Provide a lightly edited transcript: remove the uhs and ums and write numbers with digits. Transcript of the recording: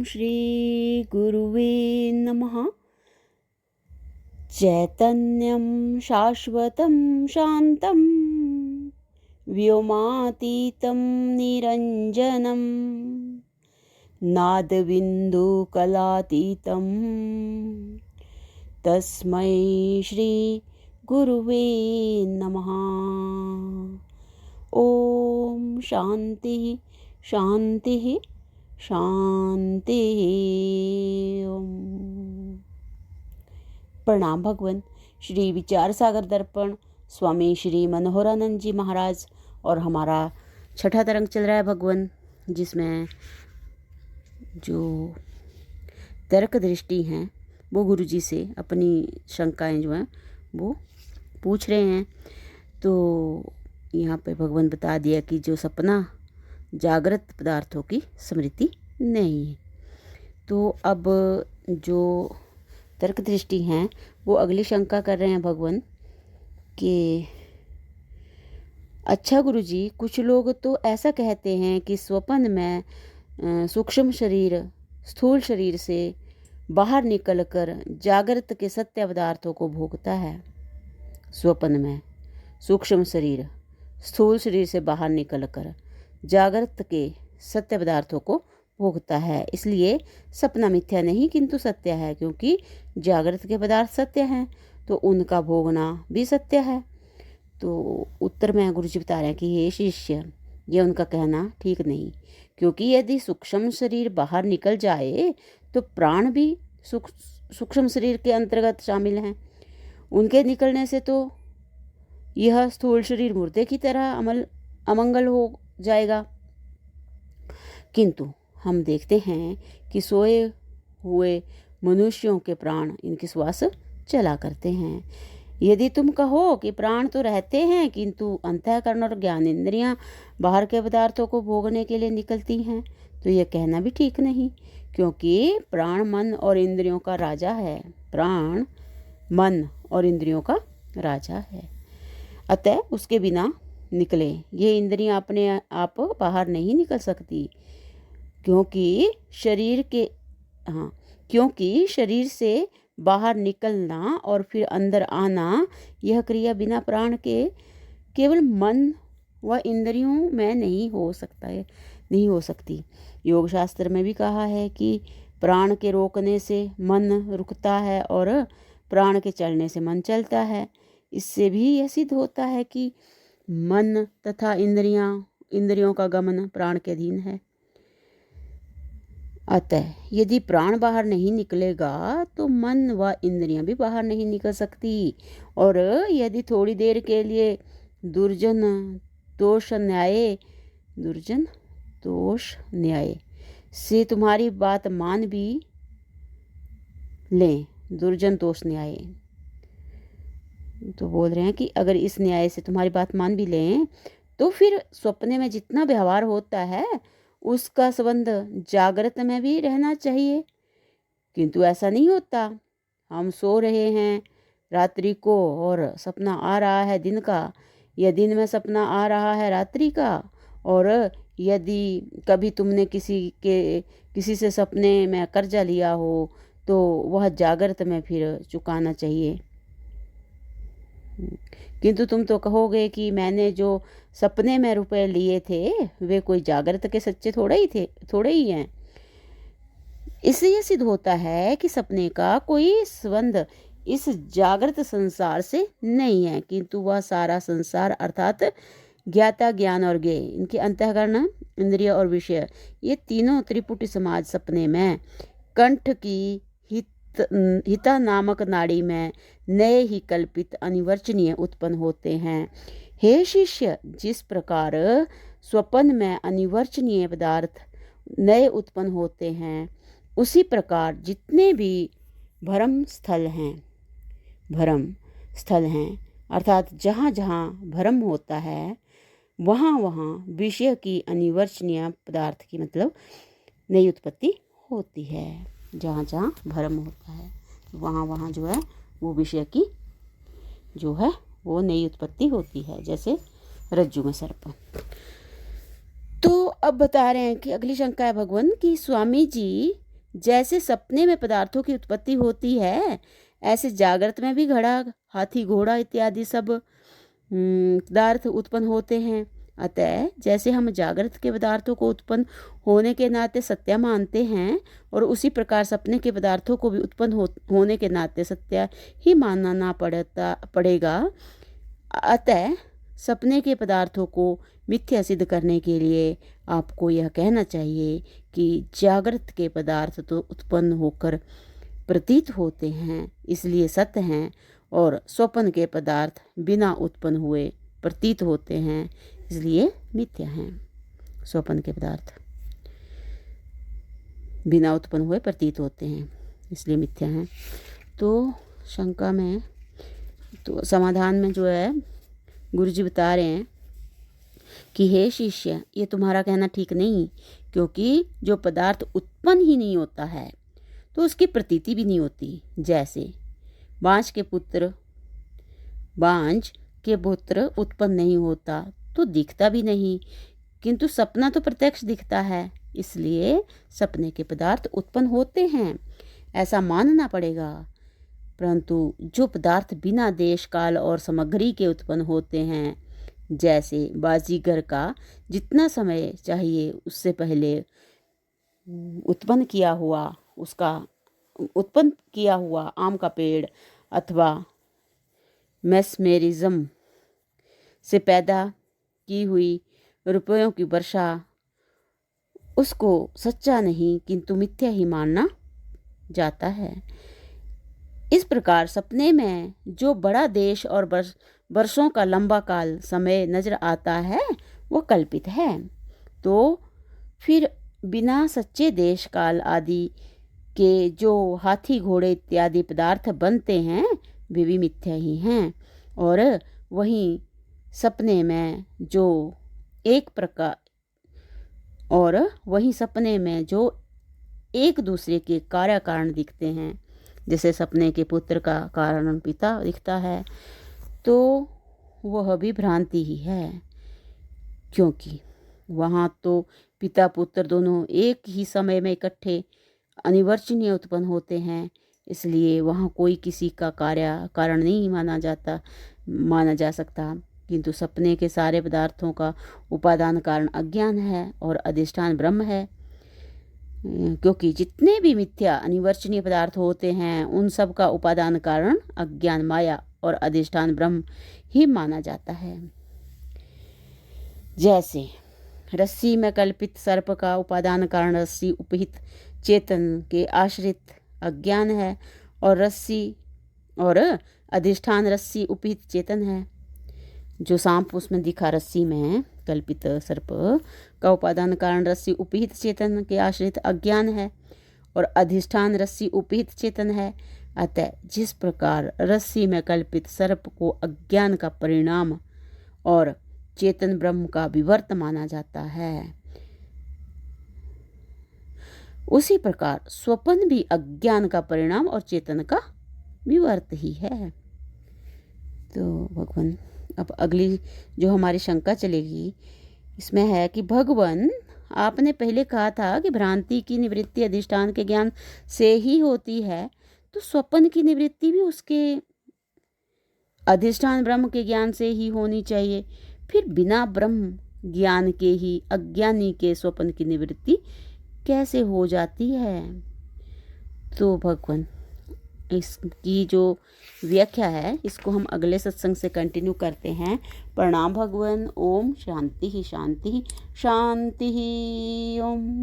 श्री गुरुवे नमः। चैतन्यं शाश्वतं शान्तं व्योमातीतं निरञ्जनं नादबिन्दुकलातीतं तस्मै श्री गुरुवे नमः। ओम शांति शांति शांति। प्रणाम भगवान। श्री विचार सागर दर्पण स्वामी श्री मनोहरानंद जी महाराज और हमारा छठा तरंग चल रहा है भगवान, जिसमें जो तर्क दृष्टि हैं वो गुरु जी से अपनी शंकाएं जो हैं वो पूछ रहे हैं। तो यहाँ पे भगवान बता दिया कि जो सपना जागृत पदार्थों की स्मृति नहीं है। तो अब जो तर्क दृष्टि हैं वो अगली शंका कर रहे हैं भगवान कि अच्छा गुरु जी, कुछ लोग तो ऐसा कहते हैं कि स्वप्न में सूक्ष्म शरीर स्थूल शरीर से बाहर निकलकर जागृत के सत्य पदार्थों को भोगता है। स्वप्न में सूक्ष्म शरीर स्थूल शरीर से बाहर निकलकर जागृत के सत्य पदार्थों को भोगता है, इसलिए सपना मिथ्या नहीं किंतु सत्य है, क्योंकि जागृत के पदार्थ सत्य हैं तो उनका भोगना भी सत्य है। तो उत्तर में गुरु जी बता रहे हैं कि हे शिष्य, ये उनका कहना ठीक नहीं, क्योंकि यदि सूक्ष्म शरीर बाहर निकल जाए तो प्राण भी सूक्ष्म शरीर के अंतर्गत शामिल हैं। उनके निकलने से तो यह स्थूल शरीर मुर्दे की तरह अमंगल हो जाएगा। किंतु हम देखते हैं कि सोए हुए मनुष्यों के प्राण इनके श्वास चला करते हैं। यदि तुम कहो कि प्राण तो रहते हैं किंतु अंतःकरण और ज्ञान इंद्रियां बाहर के पदार्थों को भोगने के लिए निकलती हैं, तो यह कहना भी ठीक नहीं, क्योंकि प्राण मन और इंद्रियों का राजा है। प्राण मन और इंद्रियों का राजा है, अतः उसके बिना निकले ये इंद्रियां अपने आप बाहर नहीं निकल सकती, क्योंकि शरीर से बाहर निकलना और फिर अंदर आना यह क्रिया बिना प्राण के केवल मन व इंद्रियों में नहीं हो सकती। योग शास्त्र में भी कहा है कि प्राण के रोकने से मन रुकता है और प्राण के चलने से मन चलता है। इससे भी यह सिद्ध होता है कि मन तथा इंद्रियों का गमन प्राण के अधीन है। अतः यदि प्राण बाहर नहीं निकलेगा तो मन व इंद्रियां भी बाहर नहीं निकल सकती। और यदि थोड़ी देर के लिए दुर्जन दोष न्याय से तुम्हारी बात मान भी लें, दुर्जन दोष न्याय तो बोल रहे हैं कि अगर इस न्याय से तुम्हारी बात मान भी लें तो फिर सपने में जितना व्यवहार होता है उसका संबंध जागृत में भी रहना चाहिए, किंतु ऐसा नहीं होता। हम सो रहे हैं रात्रि को और सपना आ रहा है दिन का, या दिन में सपना आ रहा है रात्रि का। और यदि कभी तुमने किसी से सपने में कर्जा लिया हो तो वह जागृत में फिर चुकाना चाहिए। किंतु तुम तो कहोगे कि मैंने जो सपने में रुपए लिए थे वे कोई जागृत के सच्चे थोड़े ही हैं। इससे यह सिद्ध होता है कि सपने का कोई संबंध इस जागृत संसार से नहीं है, किंतु वह सारा संसार अर्थात ज्ञाता ज्ञान और ज्ञेय इनके अंतःकरण इंद्रिय और विषय ये तीनों त्रिपुटी समाज सपने में कंठ की हिता नामक नाड़ी में नए ही कल्पित अनिवर्चनीय उत्पन्न होते हैं। हे शिष्य, जिस प्रकार स्वप्न में अनिवर्चनीय पदार्थ नए उत्पन्न होते हैं, उसी प्रकार जितने भी भ्रम स्थल हैं अर्थात जहाँ जहाँ भ्रम होता है वहाँ वहाँ विषय की अनिवर्चनीय पदार्थ की मतलब नई उत्पत्ति होती है। जहाँ जहाँ भ्रम होता है वहाँ वहाँ जो है वो विषय की जो है वो नई उत्पत्ति होती है, जैसे रज्जु में सर्प। तो अब बता रहे हैं कि अगली शंका है भगवान कि स्वामी जी, जैसे सपने में पदार्थों की उत्पत्ति होती है, ऐसे जागृत में भी घड़ा, हाथी, घोड़ा इत्यादि सब पदार्थ उत्पन्न होते हैं। अतः जैसे हम जागृत के पदार्थों को उत्पन्न होने के नाते सत्य मानते हैं, और उसी प्रकार सपने के पदार्थों को भी उत्पन्न होने के नाते सत्य ही मानना पड़ेगा। अतः सपने के पदार्थों को मिथ्या सिद्ध करने के लिए आपको यह कहना चाहिए कि जागृत के पदार्थ तो उत्पन्न होकर प्रतीत होते हैं, इसलिए सत्य हैं, और स्वप्न के पदार्थ बिना उत्पन्न हुए प्रतीत होते हैं, इसलिए मिथ्या हैं। स्वप्न के पदार्थ बिना उत्पन्न हुए प्रतीत होते हैं, इसलिए मिथ्या हैं। तो शंका में, तो समाधान में जो है गुरुजी बता रहे हैं कि हे शिष्य, ये तुम्हारा कहना ठीक नहीं, क्योंकि जो पदार्थ उत्पन्न ही नहीं होता है तो उसकी प्रतीति भी नहीं होती। जैसे बांझ के पुत्र उत्पन्न नहीं होता तो दिखता भी नहीं, किंतु सपना तो प्रत्यक्ष दिखता है, इसलिए सपने के पदार्थ उत्पन्न होते हैं, ऐसा मानना पड़ेगा। परंतु जो पदार्थ बिना देश, काल और सामग्री के उत्पन्न होते हैं, जैसे बाजीगर का जितना समय चाहिए उससे पहले उत्पन्न किया हुआ आम का पेड़ अथवा मेस्मेरिज्म से पैदा की हुई रुपयों की वर्षा, उसको सच्चा नहीं किंतु मिथ्या ही मानना जाता है। इस प्रकार सपने में जो बड़ा देश और वर्षों का लंबा काल समय नजर आता है वो कल्पित है। तो फिर बिना सच्चे देश, काल आदि के जो हाथी, घोड़े इत्यादि पदार्थ बनते हैं वे भी मिथ्या ही हैं। और वहीं सपने में जो एक दूसरे के कार्य कारण दिखते हैं, जैसे सपने के पुत्र का कारण पिता दिखता है, तो वह भी भ्रांति ही है, क्योंकि वहाँ तो पिता पुत्र दोनों एक ही समय में इकट्ठे अनिवर्चनीय उत्पन्न होते हैं, इसलिए वहाँ कोई किसी का कारण नहीं माना जा सकता। किंतु सपने के सारे पदार्थों का उपादान कारण अज्ञान है और अधिष्ठान ब्रह्म है, क्योंकि जितने भी मिथ्या अनिवर्चनीय पदार्थ होते हैं उन सब का उपादान कारण अज्ञान, माया और अधिष्ठान ब्रह्म ही माना जाता है। जैसे रस्सी में कल्पित सर्प का उपादान कारण रस्सी उपहित चेतन के आश्रित अज्ञान है, और अधिष्ठान रस्सी उपहित चेतन है। जो सांप उसमें दिखा रस्सी में कल्पित सर्प का उपादान कारण रस्सी उपहित चेतन के आश्रित अज्ञान है, और अधिष्ठान रस्सी उपहित चेतन है। अतः जिस प्रकार रस्सी में कल्पित सर्प को अज्ञान का परिणाम और चेतन ब्रह्म का विवर्त माना जाता है, उसी प्रकार स्वप्न भी अज्ञान का परिणाम और चेतन का विवर्त ही है। तो भगवान, अब अगली जो हमारी शंका चलेगी इसमें है कि भगवान, आपने पहले कहा था कि भ्रांति की निवृत्ति अधिष्ठान के ज्ञान से ही होती है, तो स्वप्न की निवृत्ति भी उसके अधिष्ठान ब्रह्म के ज्ञान से ही होनी चाहिए। फिर बिना ब्रह्म ज्ञान के ही अज्ञानी के स्वप्न की निवृत्ति कैसे हो जाती है? तो भगवान, इसकी जो व्याख्या है इसको हम अगले सत्संग से कंटिन्यू करते हैं। प्रणाम भगवान। ओम शांति ही शांति शांति ही। ओम।